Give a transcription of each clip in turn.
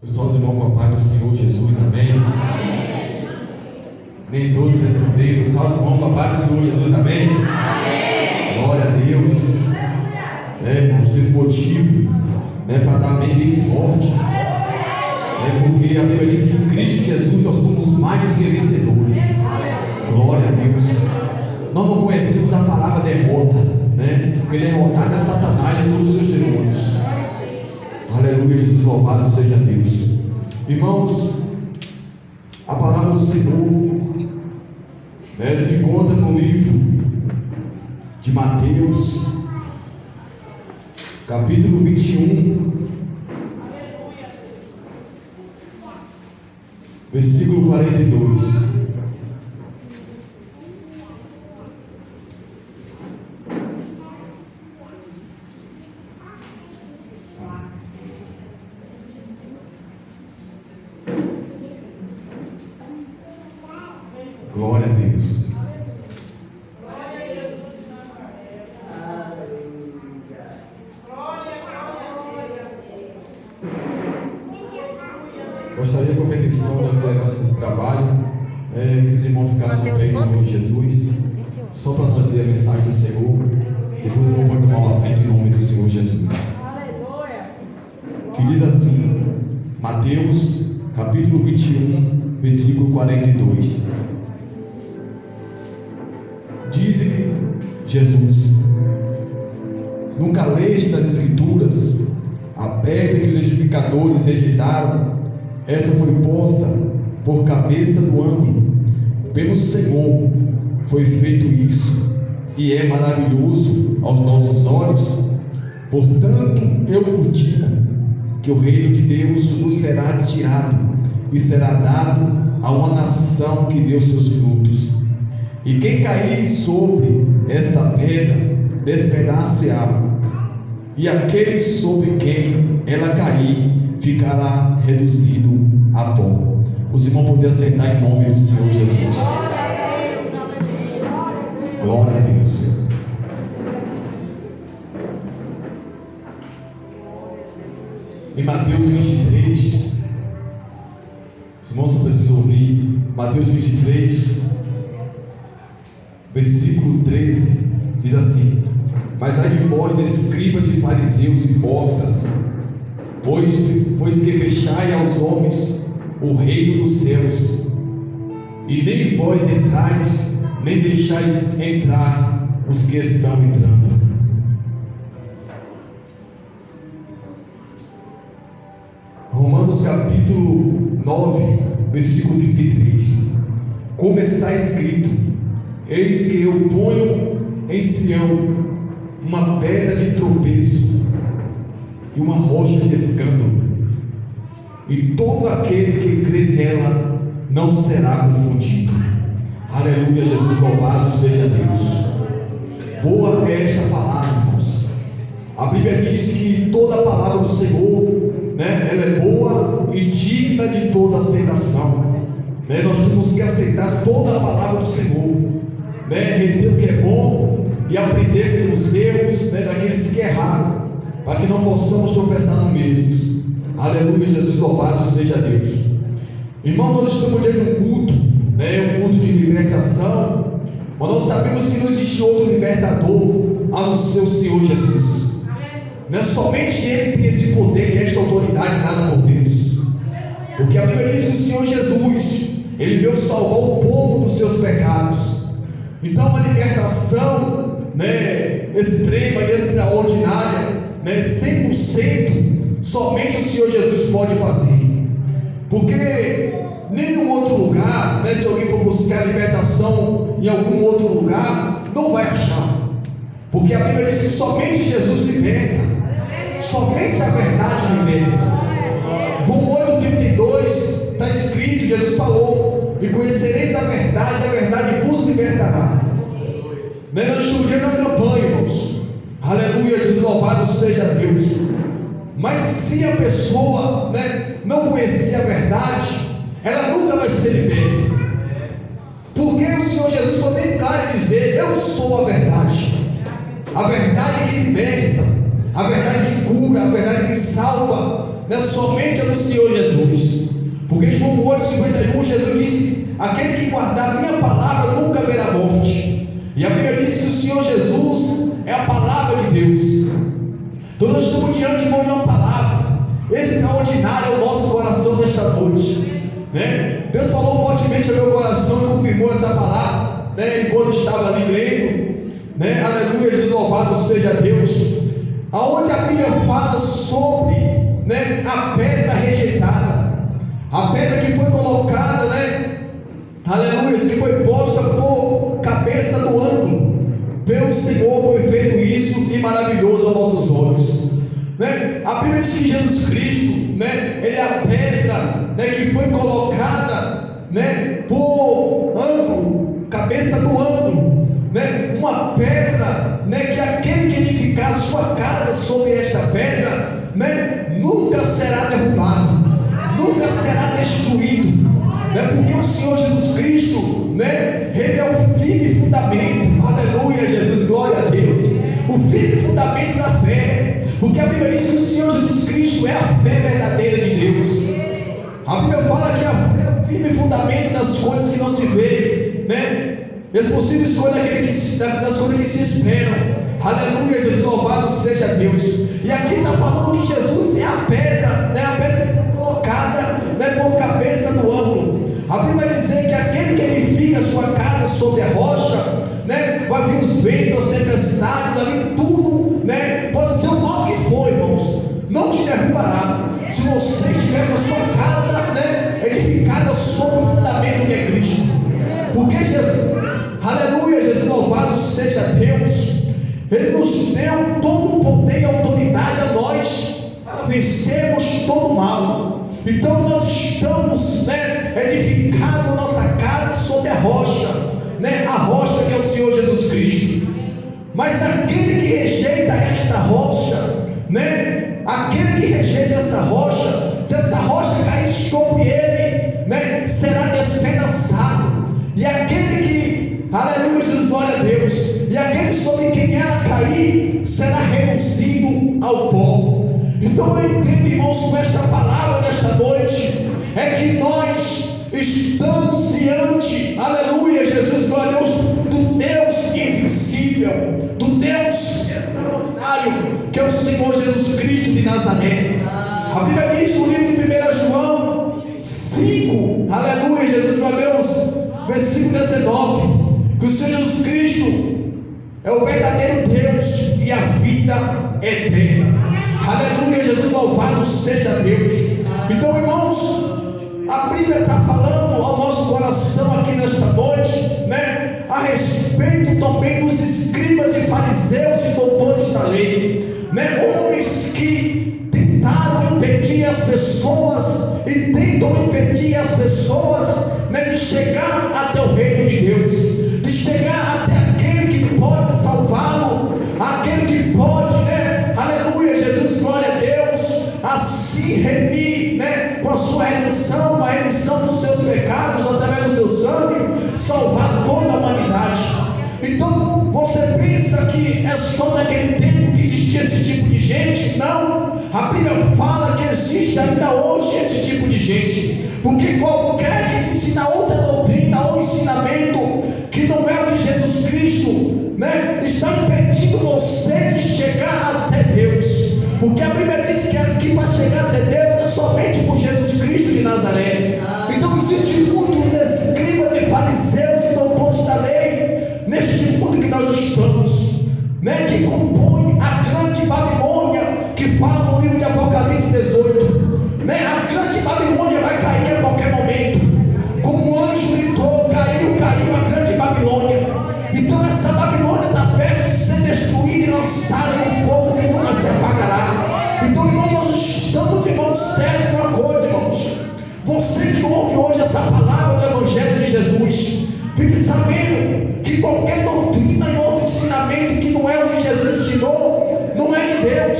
Pessoal, os irmãos com a paz do Senhor Jesus, amém? Amém. Nem todos responderam. Salve os irmãos com a paz do Senhor Jesus, amém? Amém. Glória a Deus. Irmãos, tem motivo para dar amém bem forte. Porque a Bíblia diz que em Cristo Jesus nós somos mais do que vencedores. Glória a Deus. Nós não conhecemos a palavra derrota, porque derrotar é Satanás e todos os seus demônios. Aleluia, Jesus, louvado seja Deus. Irmãos, a palavra do Senhor se encontra no livro de Mateus, capítulo 21, versículo 42. Glória a Deus. Gostaria, por bendição da liderança desse trabalho, que os irmãos ficassem bem no nome de Jesus, só para nós ler a mensagem do Senhor. Depois eu vou tomar um assento em nome do Senhor Jesus. Que diz assim, Mateus, capítulo 21, versículo 42. Diz-lhe Jesus: nunca leste nas Escrituras a pedra que os edificadores rejeitaram? Essa foi posta por cabeça do ângulo. Pelo Senhor foi feito isso, e é maravilhoso aos nossos olhos. Portanto, eu vos digo que o reino de Deus nos será tirado e será dado a uma nação que deu seus frutos. E quem cair sobre esta pedra, despedace-á, e aquele sobre quem ela cair, ficará reduzido a pó. Os irmãos podem sentar em nome do Senhor Jesus. Glória a Deus. Em Mateus 23, os irmãos só precisam ouvir. Mateus 23, versículo 13, diz assim: mas ai de vós, escribas e fariseus hipócritas, pois que fechai aos homens o reino dos céus, e nem vós entrais, nem deixais entrar os que estão entrando. Romanos capítulo 9, versículo 33. Como está escrito: eis que eu ponho em Sião uma pedra de tropeço e uma rocha de escândalo, e todo aquele que crê nela não será confundido. Aleluia, Jesus, louvado seja Deus. Boa é esta palavra, irmãos. A Bíblia diz que toda a palavra do Senhor, ela é boa e digna de toda aceitação. Nós temos que aceitar toda a palavra do Senhor, reter o que é bom e aprender com os erros daqueles que erraram, para que não possamos tropeçar no mesmo. Aleluia, Jesus, louvado seja Deus. Irmão, nós estamos diante de um culto, um culto de libertação, mas nós sabemos que não existe outro libertador a não ser o Senhor Jesus. Somente Ele tem esse poder e esta autoridade dada por Deus, porque a Bíblia diz que o Senhor Jesus, Ele veio salvar o povo dos seus pecados. Então a libertação extrema e extraordinária, 100%, somente o Senhor Jesus pode fazer, porque nenhum outro lugar, se alguém for buscar libertação em algum outro lugar, não vai achar, porque a Bíblia diz que somente Jesus liberta, somente a verdade liberta. João 8,32 está escrito, Jesus falou: e conhecereis a verdade vos libertará. Nós estamos diante da campanha, irmãos. Aleluia, Jesus, louvado seja Deus. Mas se a pessoa não conhecer a verdade, ela nunca vai ser liberta, porque o Senhor Jesus foi bem claro em dizer: eu sou a verdade que liberta, a verdade que cura, a verdade que salva, não é somente a do Senhor Jesus. Porque em João 8,51 Jesus disse: aquele que guardar a minha palavra nunca verá morte. E a Bíblia diz que o Senhor Jesus é a palavra de Deus. Então nós estamos diante de uma palavra extraordinária ao nosso coração nesta noite, né? Deus falou fortemente ao meu coração e confirmou essa palavra, né? Enquanto estava ali lendo, né? Aleluia, louvado seja Deus. Aonde a Bíblia fala sobre, né, a pedra rejeitada, a pedra que foi colocada, né? Aleluia, que foi posta por cabeça do ângulo. Pelo Senhor foi feito isso, e maravilhoso aos nossos olhos, né? A Bíblia diz que Jesus Cristo, né, Ele é a pedra, né, que foi colocada, né, por ângulo, cabeça do ângulo, né? Uma pedra, né, que aquele que edificar sua casa sobre esta pedra, né, nunca será derrubado, nunca será destruído, né? Porque o Senhor Jesus Cristo, né, Ele é o firme fundamento. Aleluia, Jesus, glória a Deus. O firme fundamento da fé, porque a Bíblia diz que o Senhor Jesus Cristo é a fé verdadeira de Deus. A Bíblia fala que a fé é o firme fundamento das coisas que não se vê, né? As possíveis coisas das coisas que se esperam. Aleluia, Jesus, louvado seja Deus. E aqui está falando que Jesus é a pedra, né? A pedra colocada, né, por cabeça do ângulo. A Bíblia vai dizer que aquele que edifica a sua casa sobre a rocha, né, vai vir os ventos, as tempestades, vai vir tudo, né? Pode ser o mal que for, irmãos, não te derrubará. Se você estiver com a sua casa, né, edificada sobre o fundamento que é Cristo. Porque Jesus, aleluia, Jesus, louvado seja Deus, Ele nos deu todo o poder e autoridade a nós para vencermos todo o mal. Então nós estamos, né, edificando nossa casa sobre a rocha, né, a rocha que é o Senhor Jesus Cristo. Mas aquele que rejeita esta rocha, né, aquele que rejeita essa rocha, se essa rocha cair sobre ele, né, será despedaçado. E aquele que, aleluia, Jesus, glória a Deus, e aquele sobre quem ela cair será reduzido ao pó. Então eu entendo, irmãos, com esta palavra desta noite, é que nós estamos diante, aleluia, Jesus, glória a Deus, do Deus invisível, do Deus extraordinário, que é o Senhor Jesus Cristo de Nazaré. A Bíblia diz no livro de 1 João 5, aleluia, Jesus, glória a Deus, versículo 19, que o Senhor Jesus Cristo é o verdadeiro Deus e a vida eterna. Aleluia, Jesus, louvado seja Deus. Então, irmãos, a Bíblia está falando ao nosso coração aqui nesta noite, né, a respeito também dos escribas e fariseus e doutores da lei, né, homens que tentaram impedir as pessoas e tentam impedir as pessoas, né, de chegar até o reino de Deus, de chegar até aquele que pode salvá-lo, aquele que pode, né, aleluia, Jesus, glória a Deus, assim remir, né, com a sua redenção, com a remissão dos seus pecados, através do seu sangue, salvar toda a humanidade. Então, você pensa que é só naquele tempo que existia esse tipo de gente? Não, a Bíblia fala que existe ainda hoje esse tipo de gente, porque qualquer que te ensina outra doutrina ou ensinamento que não é o de Jesus Cristo, né, está impedindo você de chegar até Deus, porque a Bíblia diz que aqui para chegar até Deus é somente por Jesus Cristo de Nazaré. Então existe muito escribas de fariseus e doutores da lei neste mundo que nós estamos, né, que compõe a grande Babilônia, que fala no livro de Apocalipse 18, né, a grande Babilônia vai cair a qualquer momento, como um anjo gritou, caiu a grande Babilônia. Então essa Babilônia está perto de ser destruída e lançada no fogo que nunca se apagará. Então, irmãos, nós estamos, irmãos, certo uma coisa, irmãos, você que ouve hoje essa palavra do Evangelho de Jesus, fique sabendo que qualquer doutrina e outro ensinamento que não é o que Jesus ensinou, não é de Deus.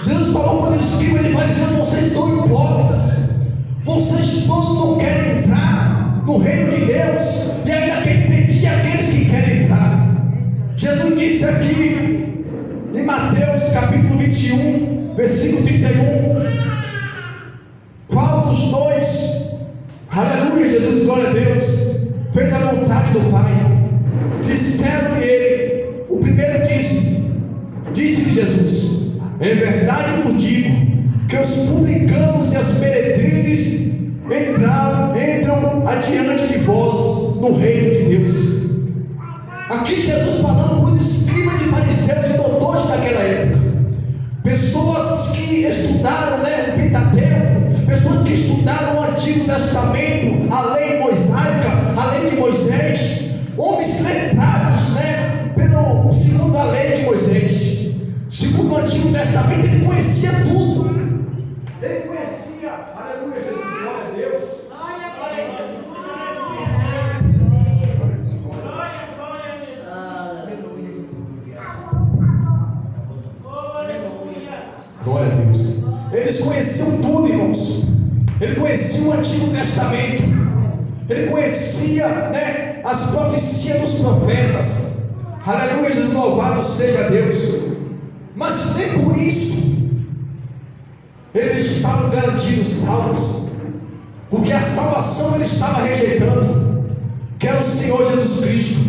Jesus falou para os escribas e fariseus: vocês são hipócritas, vocês todos não querem entrar no reino de Deus, e ainda quer impedir aqueles que querem entrar. Jesus disse aqui em Mateus capítulo 21, versículo 31. Qual dos dois, aleluia, Jesus, glória a Deus, fez a vontade do Pai? Disseram-lhe ele. O primeiro disse-lhe Jesus: em verdade vos digo que os publicanos e as meretrizes entram adiante de vós no reino de Deus. Aqui Jesus falando com os escribas e fariseus e doutores daquela época, pessoas que estudaram, o Pentateuco, pessoas que estudaram o Antigo Testamento, a lei mosaica, a lei de Moisés, homens letrados, segundo a lei de Moisés, segundo o Antigo Testamento. Ele conhecia tudo. Ele conhecia, aleluia, Jesus, glória a Deus. Glória a Deus. Eles conheciam tudo, irmãos. Ele conhecia o Antigo Testamento. Ele conhecia, as profecias dos profetas. Aleluia, Jesus, louvado seja Deus. Mas nem por isso eles estavam garantidos salvos, porque a salvação ele estava rejeitando, que era o Senhor Jesus Cristo.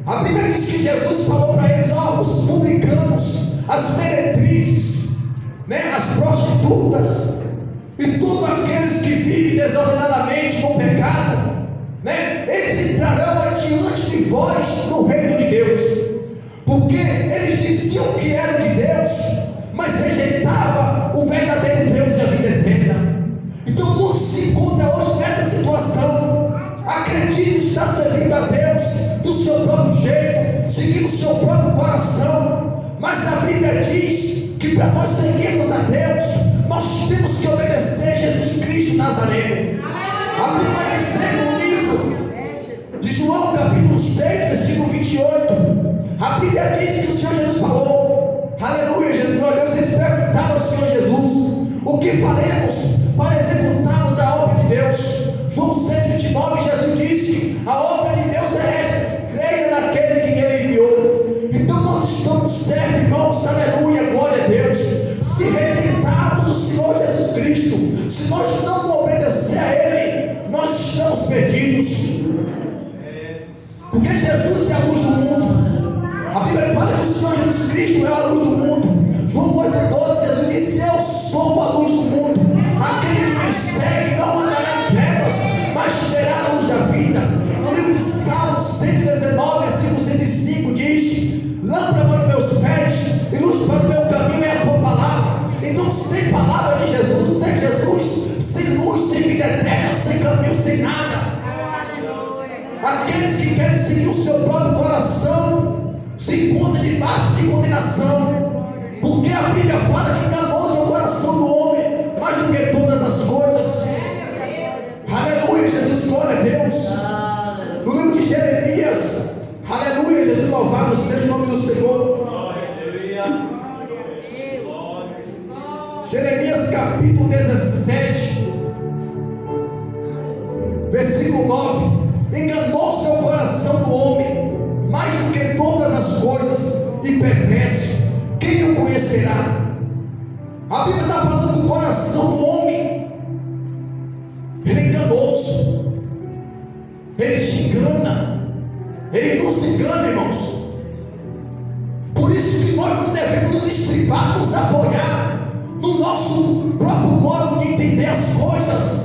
A Bíblia diz que Jesus falou para eles: os publicanos, as meretrizes, as prostitutas e todos aqueles que vivem desordenadamente com pecado, eles entrarão adiante de vós no reino de Deus. Porque eles diziam que eram de Deus, mas rejeitavam o verdadeiro Deus e a vida eterna. Então muitos se encontram hoje nessa situação. Acredita estar servindo a Deus do seu próprio jeito, seguindo o seu próprio coração. Mas a Bíblia diz que para nós seguirmos a Deus, nós temos que obedecer a Jesus Cristo Nazareno. A Bíblia vai dizer no livro de João capítulo 6, versículo 28. A Bíblia diz que o Senhor Jesus falou, aleluia, Jesus, glória a Deus. Eles perguntaram ao Senhor Jesus: o que faremos para executarmos a obra de Deus? João 6,29, Jesus disse: a obra de Deus é esta, creia naquele que Ele enviou. Então nós estamos certos, irmãos, aleluia, glória a Deus. Se rejeitarmos o Senhor Jesus Cristo, se nós não obedecer a Ele, nós estamos perdidos. Porque Jesus é a luz do mundo. A Bíblia fala que o Senhor Jesus Cristo é a luz do mundo. João 8,12, Jesus disse: eu sou a luz do mundo. Aquele que me segue não andará em trevas, mas terá a luz da vida. No livro de Salmos 119, versículo 105 diz: lâmpada para os meus pés e luz para o meu caminho é a tua palavra. Então, sem palavra de Jesus, sem Jesus, sem luz, sem vida eterna, sem caminho, sem nada. Aqueles que querem seguir o seu próprio coração se encontram debaixo de condenação, porque a Bíblia fala que enganoso é o coração do homem mais do que todas as coisas. Aleluia, Jesus, glória a Deus. No livro de Jeremias, aleluia, Jesus, louvado seja o nome do Senhor. Jeremias capítulo 17, versículo 9. Enganoso é o coração do homem mais do que todas as coisas, e perverso, quem o conhecerá? A Bíblia está falando do coração do homem. Ele é enganoso, ele te engana, ele nos engana, irmãos. Por isso que nós não devemos nos estribar, nos apoiar no nosso próprio modo de entender as coisas,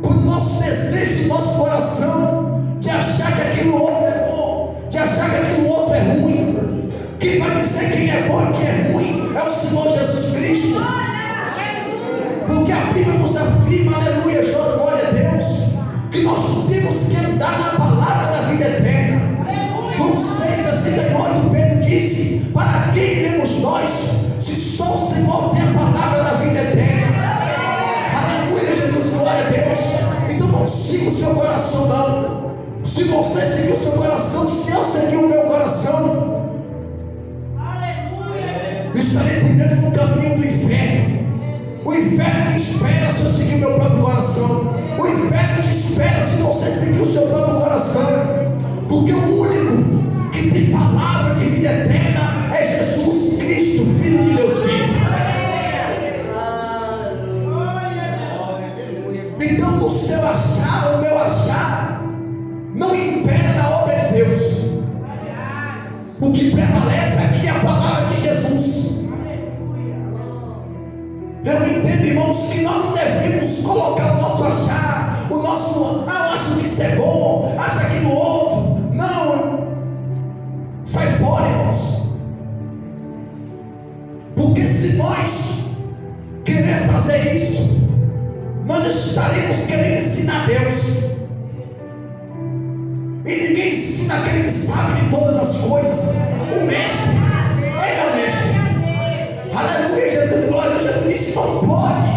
por nosso desejo do nosso coração, de achar que aquilo outro é bom, de achar que aquilo outro é ruim. Quem vai dizer quem é bom e quem é ruim é o Senhor Jesus Cristo. Porque a Bíblia nos afirma, aleluia, glória a Deus, que nós temos que andar na palavra da vida eterna. João 6,68, Pedro disse: para quem iremos nós, se só o Senhor tem a palavra da vida eterna? Aleluia, Jesus, glória a Deus. Então não siga o seu coração, não. Se você seguir o seu coração, se eu seguir o meu coração, estarei trilhando no caminho do inferno. O inferno me espera se eu seguir o meu próprio coração. O inferno te espera se você seguir o seu próprio coração. Porque o único que tem palavra de vida eterna é Jesus Cristo, Filho de Deus vivo. quando o seu achar, o meu achar, não impera na obra de Deus. O que prevalece aqui é a palavra de Jesus. Eu entendo, irmãos, que nós não devemos colocar o nosso achar, o nosso, eu acho que isso é bom, acho aquilo outro. Não, sai fora, irmãos. Porque se nós querer fazer isso, nós estaremos querendo ensinar Deus. E ninguém ensina aquele que sabe de todas as coisas. O mestre, ele é o mestre. Aleluia, Jesus, glória a Deus. Jesus disse: não pode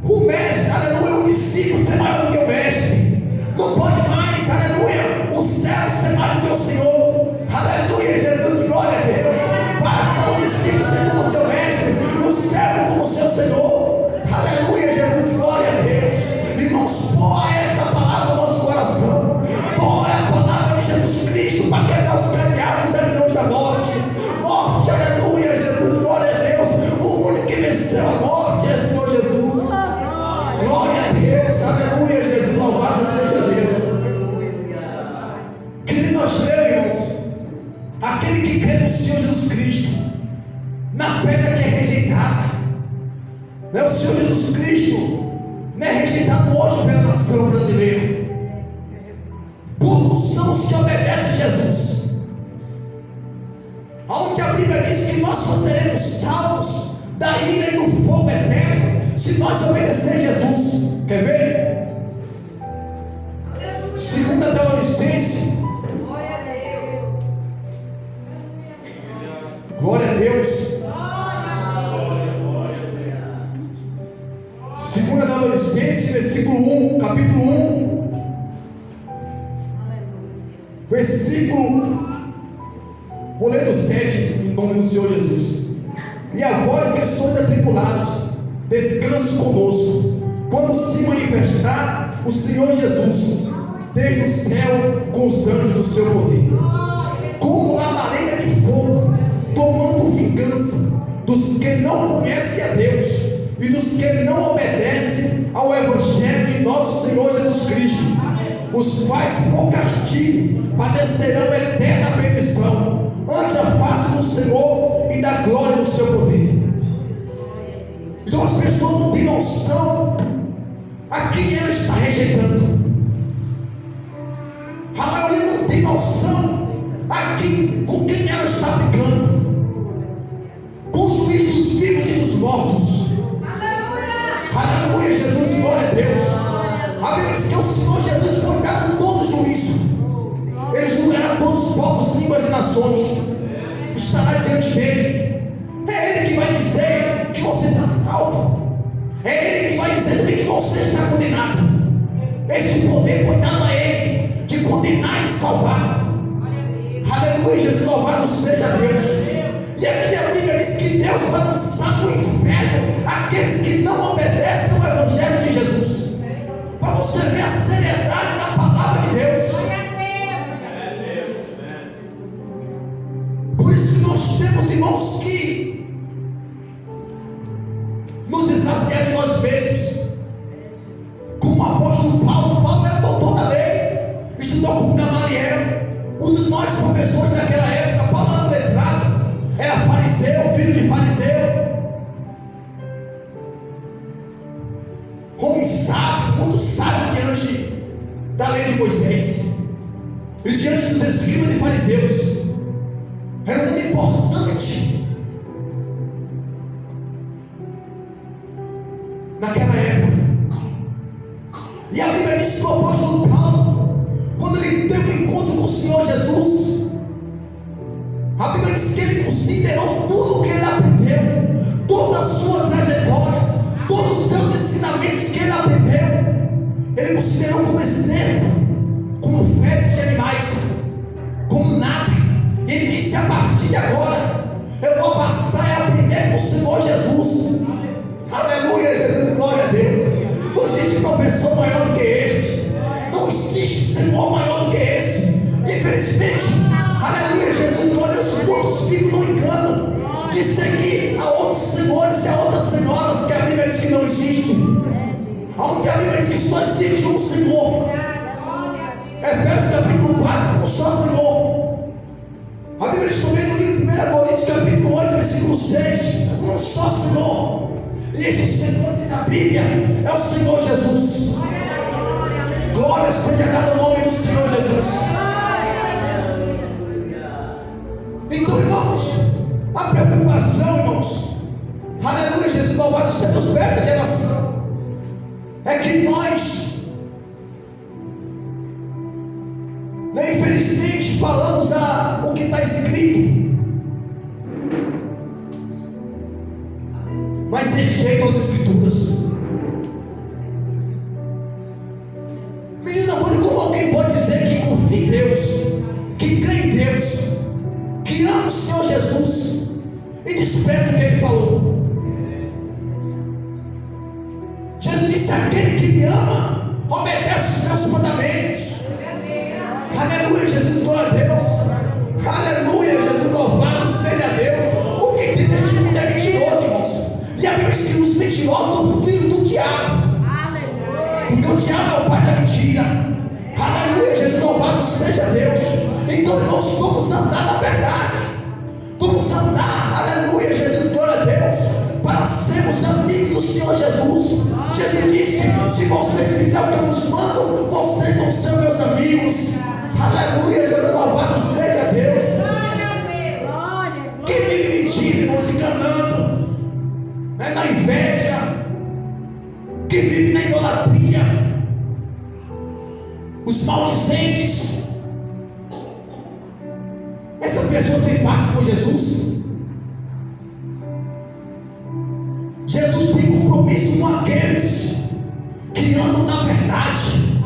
o mestre, aleluia, o discípulo ser maior do que o mestre. Não pode mais, aleluia, o servo ser maior do que o Senhor. Aleluia, Jesus, glória a Deus. Basta o discípulo ser como o seu mestre, o servo como o seu Senhor. Aleluia, Jesus, glória a Deus. Irmãos, boa é esta palavra no nosso coração. Boa é a palavra de Jesus Cristo para quebrar os cadeados e aguilhões da morte. Morte, aleluia, Jesus, glória a Deus. O único que venceu a morte é o Senhor Jesus. Glória a Deus, aleluia, Jesus, louvado seja Deus. Que nós lemos, irmãos, aquele que crê no Senhor Jesus Cristo, na pedra que é rejeitada. O Senhor Jesus Cristo não é rejeitado hoje pela nação brasileira. Poucos são os que obedecem Jesus. Onde a Bíblia diz que nós só seremos salvos da ira e do fogo eterno se nós obedecer Jesus. Quer ver? 2 Tessalonicenses. Glória a Deus. 2 Tessalonicenses, versículo 1, capítulo 1, versículo, vou ler do 7, em nome do Senhor Jesus. E a vós que sois atribulados, descanse conosco, quando se manifestar o Senhor Jesus, desde o céu com os anjos do seu poder, como labareda de fogo, tomando vingança dos que não conhecem a Deus e dos que não obedecem ao Evangelho de nosso Senhor Jesus Cristo, os quais por castigo padecerão eterna perdição, ante a face do Senhor e da glória do seu poder. Então as pessoas não têm noção a quem ela está rejeitando. A maioria não tem noção com quem ela está brigando. Com o juiz dos vivos e dos mortos. Aleluia, Jesus, glória a Deus. A Bíblia diz que o Senhor Jesus foi dado todo juízo. Ele julgará todos os povos, línguas e nações. Estará diante dele. É Ele que vai dizer que você está salvo. É Ele que vai dizer também que você está condenado. Este poder foi dado a Ele de condenar e de salvar. Aleluia, Jesus, louvado seja Deus. E aqui a Bíblia diz que Deus vai lançar no inferno aqueles que não obedecem ao Evangelho de Jesus. Para você ver a seriedade da palavra de Deus. Por isso que nós temos, irmãos, que nos esvaziar de nós mesmos. Como o apóstolo Paulo era doutor da lei, estudou com Gamaliel, um dos maiores professores daquela época. Paulo era letrado, era fariseu, filho de fariseu, homem sábio, muito sábio diante da lei de Moisés e diante dos escribas e fariseus. Era muito importante naquela época. E a Bíblia diz que o apóstolo Paulo, quando ele teve um encontro com o Senhor Jesus, a Bíblia diz que ele considerou tudo o que ele aprendeu, toda a sua trajetória, todos os seus ensinamentos que ele aprendeu, ele considerou como esterco, como fezes de animais, como nada. E ele disse: a partir de agora eu vou passar a aprender com o Senhor Jesus. Aleluia, Jesus, glória a Deus. Não existe professor maior do que este, não existe Senhor maior do que esse. Infelizmente, aleluia, Jesus, glória a Deus, muitos ficam no engano de seguir a outros senhores e a outras senhoras que a Bíblia diz que não existe. Onde a Bíblia diz que só existe Glória seja dada ao nome do Senhor Jesus. Então, irmãos, a preocupação, irmãos, aleluia, Jesus, louvado seja Deus, para essa geração, é que nós, infelizmente, falamos o que está escrito, mas rejeitam as Escrituras. Menina, como alguém pode dizer que confia em Deus, que crê em Deus, que ama o Senhor Jesus e despreza o que Ele falou? Jesus disse: aquele que me ama obedece os meus mandamentos. Aleluia, Jesus, glória a Deus. Aleluia, Jesus, louvado seja Deus. O que tem neste mundo é mentiroso, irmãos. E a Bíblia diz que os mentirosos são o filho do diabo. Porque o diabo é o pai da mentira. Aleluia, Jesus, louvado seja Deus. Então, irmãos, vamos andar na verdade. Vamos andar, aleluia, Jesus, glória a Deus, para sermos amigos do Senhor Jesus. Jesus disse: se vocês fizerem o que eu vos mando, vocês vão ser meus amigos. Aleluia, Jesus, louvado seja Deus. Quem vive mentindo, irmãos, enganando, na inveja, que vive na idolatria, os maldizentes, essas pessoas têm parte com Jesus. Jesus tem compromisso com aqueles que andam na verdade.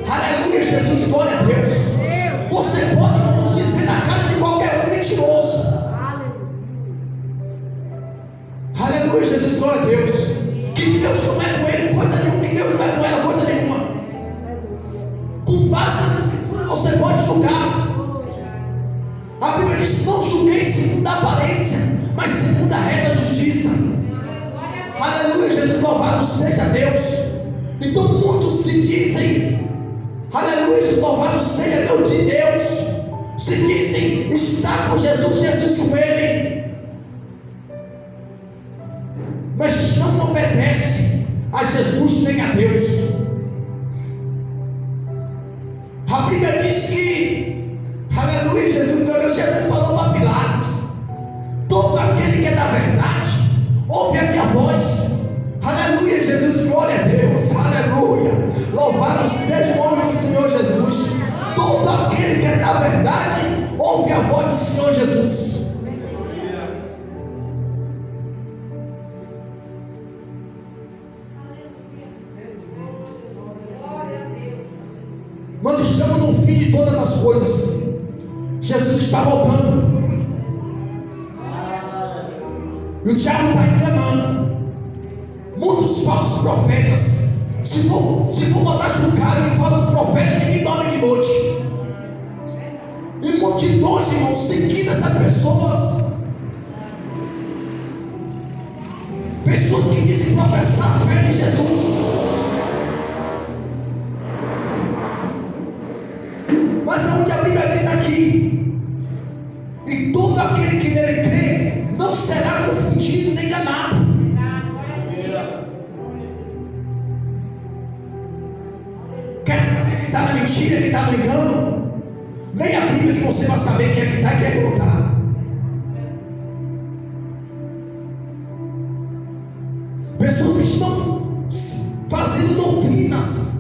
Aleluia, Jesus, glória a Deus. Você pode nos dizer na cara de qualquer um mentiroso. Aleluia, Jesus, glória a Deus. Que Deus não é com ele coisa nenhuma, que Deus não é com ela coisa nenhuma. Com base nas Escrituras você pode julgar. A Bíblia diz: não julguei segundo a aparência, mas segundo a regra da justiça. Aleluia, Jesus, louvado seja Deus. Então muitos se dizem, aleluia, Jesus, louvado seja Deus de Deus, se dizem estar com Jesus, Jesus com ele, mas não obedece a Jesus nem a Deus. A Bíblia diz que, aleluia, Jesus falou para Pilatos: todo aquele que é da verdade ouve a minha voz. Aleluia, Jesus, glória a Deus. Aleluia, louvado seja o nome do Senhor Jesus. Todo aquele que é da verdade ouve a voz do Senhor Jesus. Nós estamos no fim de todas as coisas. Jesus está voltando. E o diabo está enganando. Muitos falsos profetas. Se for botar julgado em falsos profetas, ninguém dorme de noite. E multidões, irmãos, seguindo essas pessoas. Pessoas que dizem professar a fé em Jesus, mas onde a Bíblia diz aqui: e todo aquele que nele crê não será confundido nem enganado. Quer saber quem está na mentira, quem está no engano? Leia a Bíblia que você vai saber quem é que está e quem é que não está. Pessoas que estão fazendo doutrinas,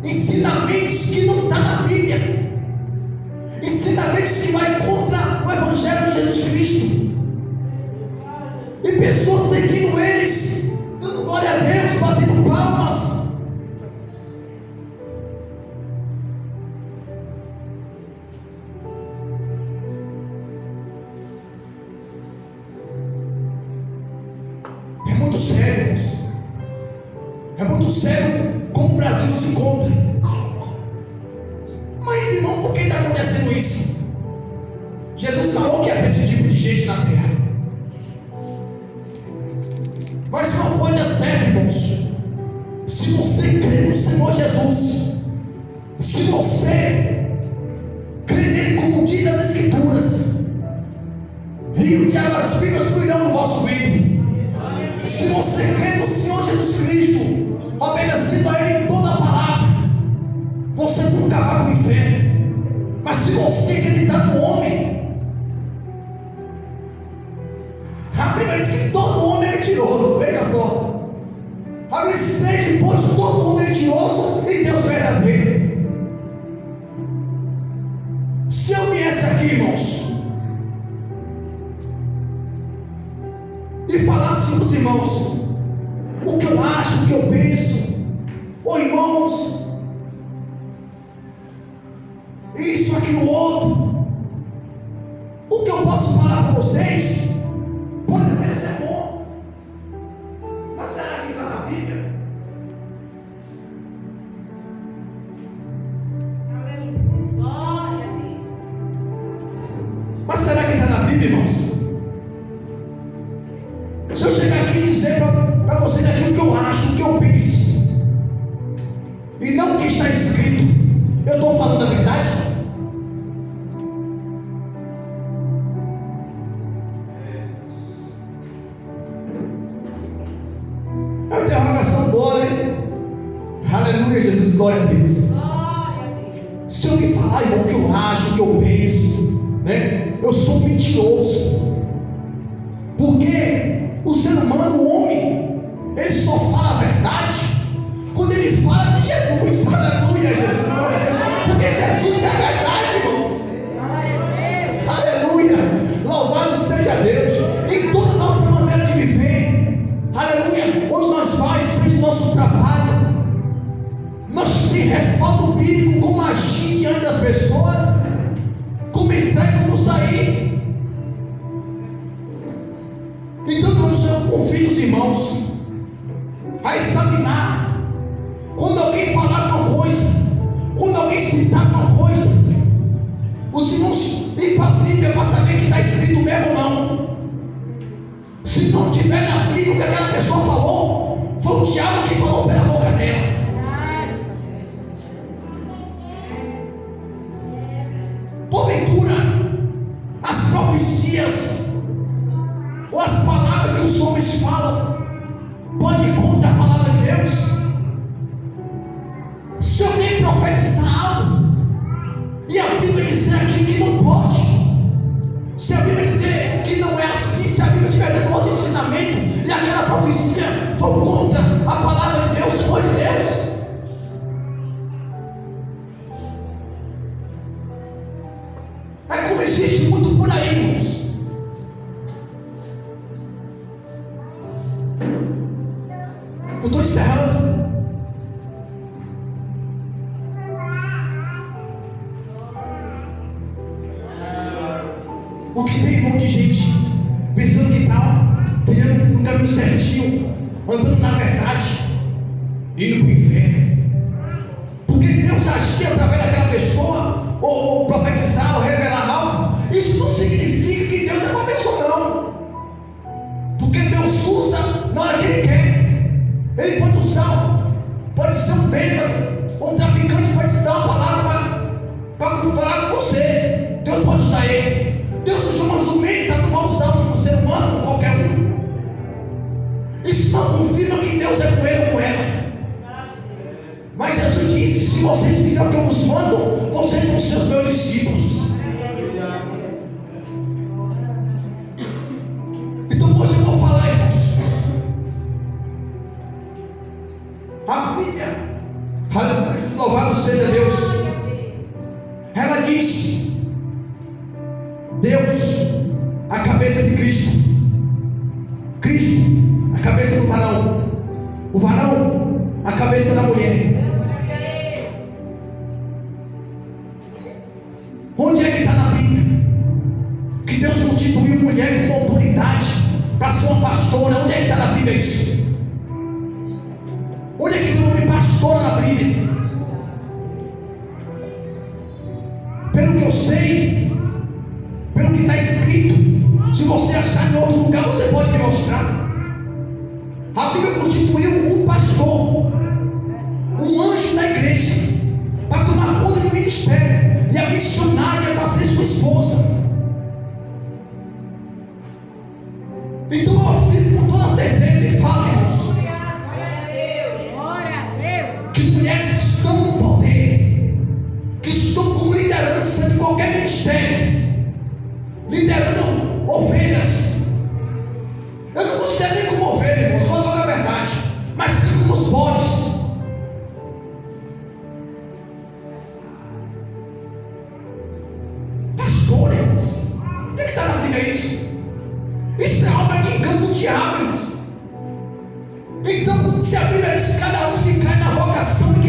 ensinamentos que não estão na Bíblia, ensinamentos que vai contra o Evangelho de Jesus Cristo, e pessoas seguindo eles, dando glória a Deus, batendo palmas. É muito sério, irmãos. É muito sério como o Brasil se encontra. Mas, irmão, por que está acontecendo isso? Jesus falou que ia ter esse tipo de gente na terra. Mas uma coisa é certa, irmãos: se você crê no Senhor Jesus, se você crê nele como diz as Escrituras, rio de águas vivas fluirão no vosso ventre. Se você crê no Senhor Jesus Cristo, obedecendo a Ele em toda a palavra, irmãos, isso, aquilo, outro. O que eu posso falar para vocês pode até ser bom, mas será que está na Bíblia? Mas será que está na Bíblia, irmãos? Se eu chegar aqui e dizer para vocês aquilo que eu acho, o que eu penso, e não o que está escrito, eu estou falando a verdade? É uma interrogação boa, né? Aleluia, Jesus, glória a Deus. Se eu me falar, irmão, o que eu acho, o que eu penso, né? Eu sou mentiroso. Porque o ser humano, o homem, ele só fala a verdade quando ele fala de Jesus. Aleluia, Jesus, glória a Deus. Porque Jesus é a verdade, irmãos. Aleluia, louvado seja Deus. Em toda a nossa maneira de viver, aleluia, onde nós vamos, seja o nosso trabalho, nós temos respaldo bíblico, como agir diante das pessoas, como entrar e como sair. Então, eu convido os irmãos a examinar. Quando alguém falar uma coisa, quando alguém citar uma coisa, os irmãos ir para a Bíblia para saber que está escrito mesmo ou não. Se não tiver na Bíblia o que aquela pessoa falou, foi o diabo que falou pela boca dela. Porventura, as profecias ou as palavras que os homens falam pode ir contra a palavra de Deus? Se alguém profetizar algo e a Bíblia dizer aqui que não pode, se a Bíblia dizer que não é assim, se a Bíblia estiver dando outro ensinamento e aquela profecia for contra a palavra de Deus, foi de Deus, é como existe muito por aí, irmãos. Eu estou encerrando. O que tem, irmão, de gente pensando que está tendo um caminho certinho, andando na verdade, indo para o inferno, porque Deus agia através daquela pessoa, ou profetizar, ou revelar algo. Isso não significa que Deus é uma pessoa, não, porque Deus usa na hora que Ele quer. Ele pode usar, pode ser um bêbado, um traficante, pode te dar uma palavra para falar com você. Deus pode usar ele. Deus usa uma jumenta, não vai usar um ser humano, qualquer um. Isso não confirma que Deus é com ele ou com ela. Mas Jesus disse: se vocês fizerem o que eu vos mando, vocês vão ser os meus discípulos. Então hoje eu vou falar, irmãos. A Bíblia, aleluia, louvado seja Deus, ela diz: Deus, a cabeça de Cristo, Cristo, a cabeça do varão, o varão, a cabeça da mulher. Onde é que está na Bíblia que Deus constituiu mulher com autoridade para ser uma pastora? Onde é que está na Bíblia isso? Onde é que tem o nome pastora na Bíblia? Pelo que eu sei, pelo que está escrito, se você achar em outro lugar, você pode me mostrar. A Bíblia constituiu um pastor, um anjo da igreja, para tomar conta do ministério, e a missionária para ser sua esposa. Então eu afirmo com toda certeza e falo, irmãos, que mulheres que estão no poder, que estão com liderança de qualquer ministério, liderando ovelhas. Eu não considero nem como ovelha, irmãos, vou falar a verdade, mas sim como os bodes. Pastor, irmãos, onde é que está na Bíblia isso? Isso é obra de engano do diabo, irmãos. Então, se a Bíblia diz que cada um ficar na vocação que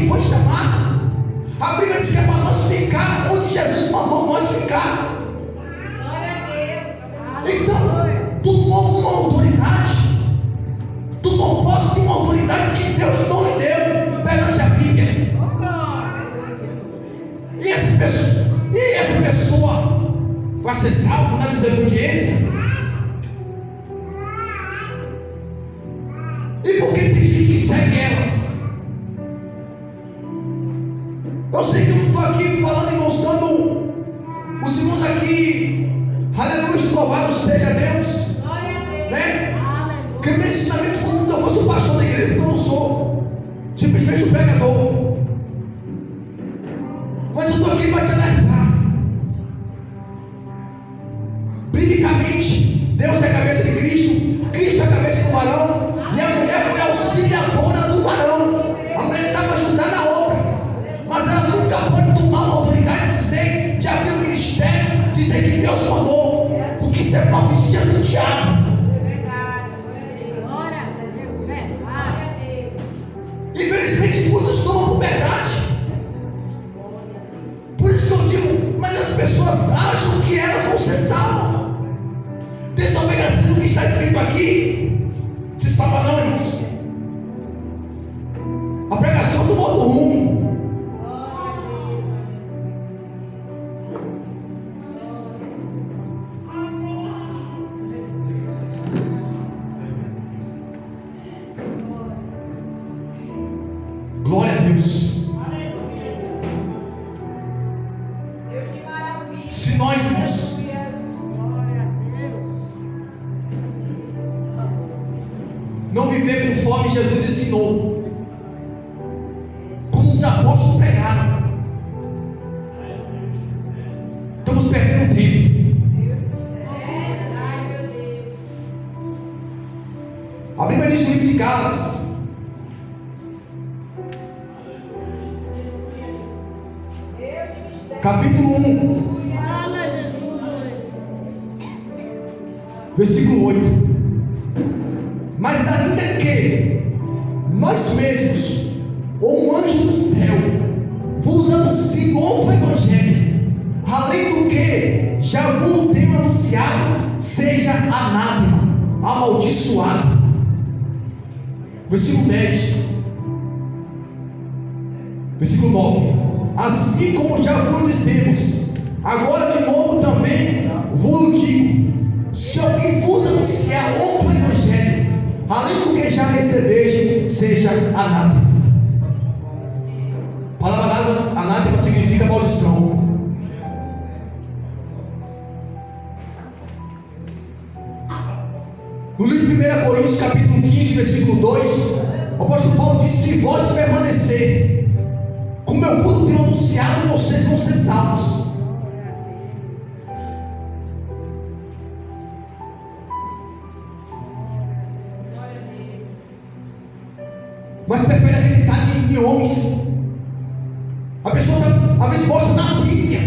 ser salvo na desobediência? E por que tem gente que segue elas? Eu sei que eu não estou aqui falando e mostrando os irmãos aqui, aleluia, louvado seja Deus, né? Que meu ensinamento como se eu fosse o pastor da igreja, porque eu não sou, simplesmente o pregador. Mas eu estou aqui para te alertar. Biblicamente, Deus é a cabeça de Cristo, Cristo é a cabeça do varão, e a mulher foi auxiliadora do varão. A mulher estava ajudando a obra, mas ela nunca pode tomar uma autoridade de abrir o ministério, dizer que Deus mandou, porque isso é profecia do diabo. Infelizmente muitos tomam por verdade. Por isso que eu digo, mas as pessoas acham que elas vão ser salvas, desobedecendo o que está escrito aqui. Se salva não, irmãos. A pregação do outro rumo. Glória a Deus. Se nós, irmãos, não viver conforme Jesus ensinou, como os apóstolos pregaram, estamos perdendo tempo. A Bíblia diz no livro de Gálatas, capítulo 1, versículo 8. Mas ainda que nós mesmos, ou um anjo do céu, vos anuncie outro evangelho, além do que já vos tenho anunciado, seja anátema, amaldiçoado. Versículo 10, versículo 9. Assim como já vos dissemos, agora de novo também vos digo: se alguém vos anunciar outro evangelho, além do que já recebeste, seja anátema. A palavra anátema significa maldição. No livro de 1 Coríntios, capítulo 15, versículo 2, o apóstolo Paulo disse: se vós permanecer, como eu vos tenho anunciado, vocês vão ser salvos. Mas prefere acreditar em homens. A pessoa está, às vezes, mostra na Bíblia,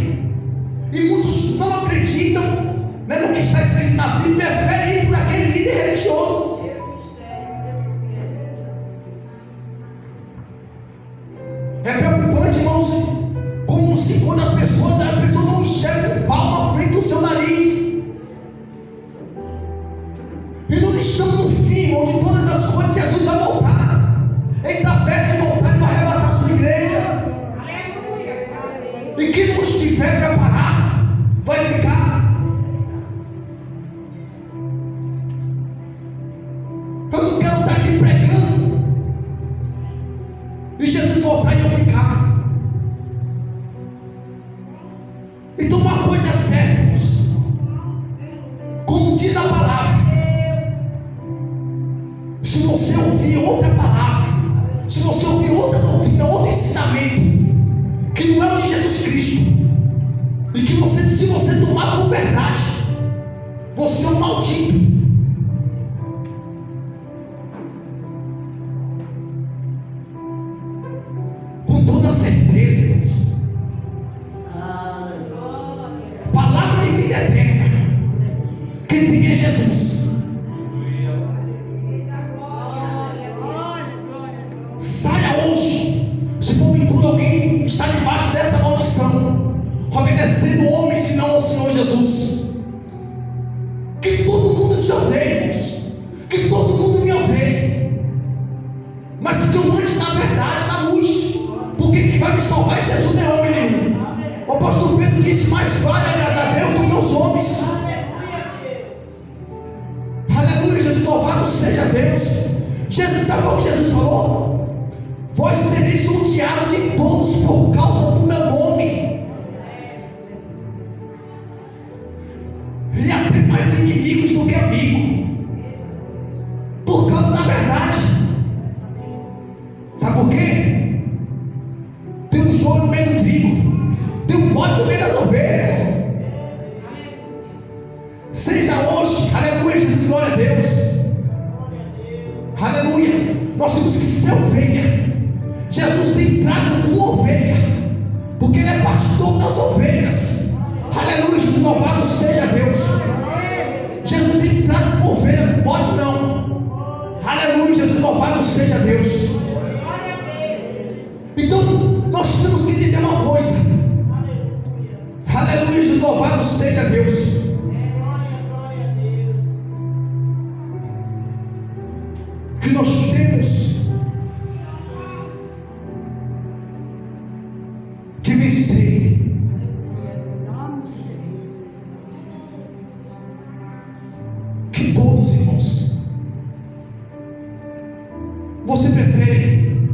e muitos não acreditam, né, no que está escrito na Bíblia, preferem ir por aquele líder religioso. É preocupante, irmãos, como se quando as pessoas não enxergam um palmo à frente do seu nariz. E nós estamos no fim, onde todas as coisas, Jesus vai voltar. Ele está perto de voltar e vai arrebatar a sua igreja. E quem não estiver preparado vai ficar. Eu não quero estar aqui pregando e Jesus voltar e eu ficar. Então uma coisa é certa, irmãos, como diz a palavra, se você ouvir outra palavra, se você ouvir outra doutrina, outro ensinamento, que não é o de Jesus Cristo, e que você, se você tomar por verdade, você é um maldito. Com toda certeza, irmãos, palavra de vida eterna, quem tem é Jesus. Saia hoje, se porventura alguém está debaixo dessa maldição, obedecendo o homem, senão ao Senhor Jesus. Que todo mundo te odeie, irmãos, que todo mundo me odeie, mas que eu ande na verdade, na luz, porque quem vai me salvar é Jesus, não é homem nenhum. O apóstolo Pedro disse: mais vale agradar a Deus do que os homens. Jesus, sabe o que Jesus falou? Vós sereis odiados de todos por causa do meu nome. E até mais inimigos do que amigos, por causa da verdade. Sabe por quê? Tem um joio no meio do trigo, tem um bode no meio das ovelhas. Seja hoje, aleluia, Jesus, glória a Deus, aleluia. Nós temos que ser ovelha. Jesus tem trato com ovelha, porque Ele é pastor das ovelhas. Aleluia, Jesus, louvado seja Deus. Jesus tem trato com ovelha, com bode não. Aleluia, Jesus, louvado seja Deus. Então, nós temos que entender uma coisa. Aleluia, Jesus, louvado seja Deus. Que nós temos que vencer. Que todos, irmãos, você prefere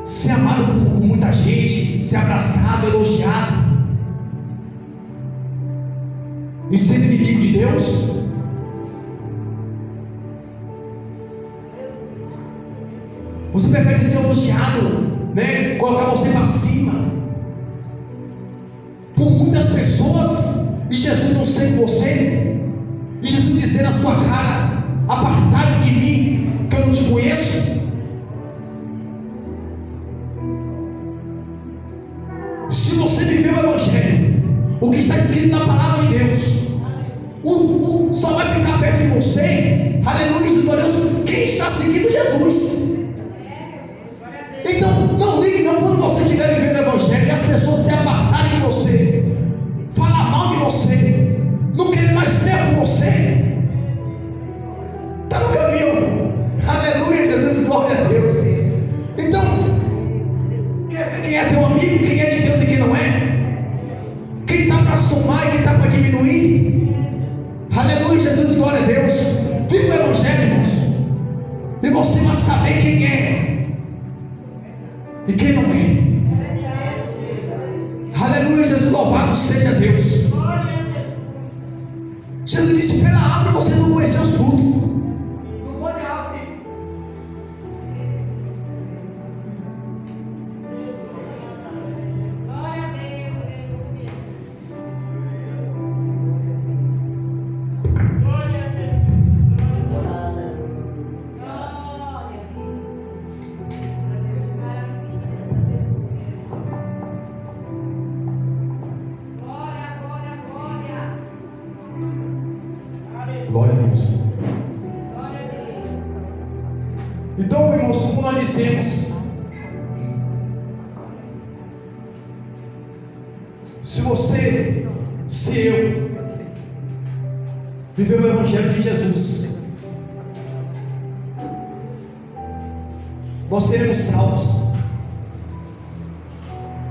ser amado por muita gente, ser abraçado, elogiado, e ser inimigo de Deus? Você prefere ser elogiado, né? Colocar você para cima por muitas pessoas, e Jesus não ser você, e Jesus dizer na sua cara: apartado de mim, que eu não te conheço? Se você viver o Evangelho, o que está escrito na palavra de Deus, só vai ficar perto de você, aleluia, glória a Deus, quem está seguindo Jesus. Então, não ligue não quando você estiver vivendo o Evangelho e as pessoas se apartarem de você, falar mal de você, não querer mais ver com você. Está no caminho. Aleluia, Jesus, glória a Deus. Então, quer ver quem é teu amigo, quem é de Deus e quem não é? Quem está para somar e quem está para diminuir? Aleluia, Jesus, glória a Deus. Viva o Evangelho, irmãos, e você vai saber quem é e quem não é. Aleluia, Jesus, louvado seja Deus. Jesus disse: pela árvore você não conheceu os frutos. Não pode a árvore. Glória a Deus. Glória a Deus. Glória a Deus. Então, irmãos, como nós dissemos, se você, se eu viver o Evangelho de Jesus, nós seremos salvos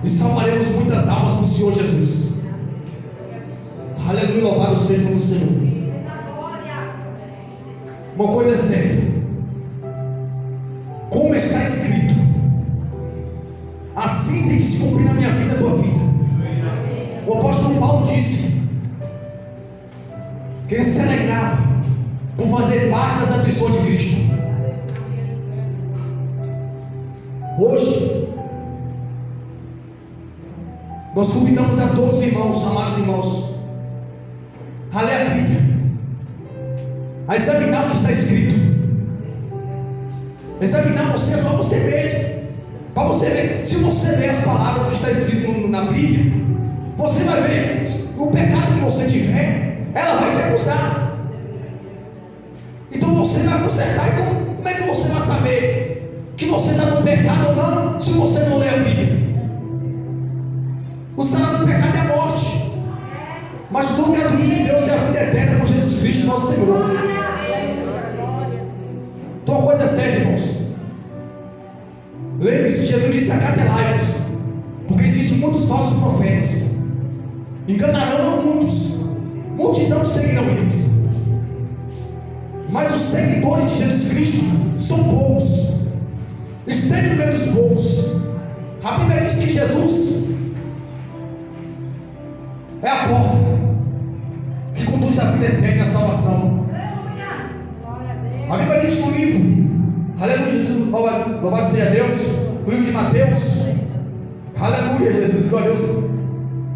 e salvaremos muitas almas para o Senhor Jesus. Aleluia, louvado seja o nome do Senhor. Uma coisa é certa, como está escrito, assim tem que se cumprir na minha vida, na tua vida. O apóstolo Paulo disse que ele se alegrava por fazer parte das aflições de Cristo. Hoje nós convidamos a todos os irmãos, amados irmãos, a ler a Bíblia, a examinar o que está escrito, examinar você para você mesmo, para você ver. Se você ler as palavras que está escrito na Bíblia, você vai ver o pecado que você tiver, ela vai te acusar. Então você vai consertar. Então, como é que você vai saber que você está no pecado ou não, se você não lê a Bíblia? O salário do pecado é a morte, mas o dom gratuito de Deus é a vida eterna por Jesus Cristo nosso Senhor. Então a coisa é séria, irmãos. Lembre-se, Jesus disse: acatelai-vos, porque existem muitos falsos profetas, enganarão a muitos, multidão seguirão eles. Mas os seguidores de Jesus Cristo são poucos. Esteja no meio dos poucos. A Bíblia diz que Jesus é a porta que conduz à vida eterna e à salvação. A Bíblia diz no livro, aleluia, Jesus, louvado seja Deus, no livro de Mateus, aleluia, Jesus, glória a Deus,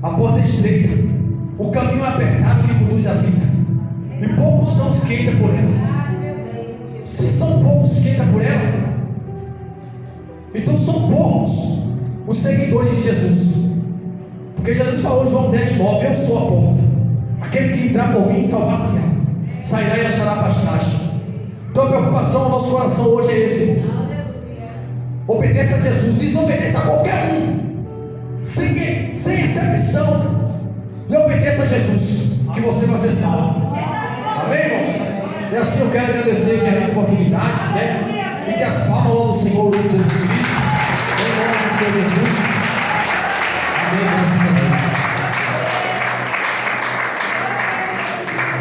a porta é estreita, o caminho é apertado que conduz à vida, e poucos são os que entram por ela. Se são poucos que entram por ela, então são poucos os seguidores de Jesus, porque Jesus falou em João 10:9: eu sou a porta, aquele que entrar por mim salvar-se-á, sairá e achará pastagem. Então a preocupação do nosso coração hoje é esse, irmão. Obedeça a Jesus, desobedeça a qualquer um, sem exceção, e obedeça a Jesus, que você vai ser salvo. Amém, irmãos? E assim eu quero agradecer minha oportunidade, né? E que as palmas ao Senhor Jesus Cristo, em nome do Senhor Jesus. Amém.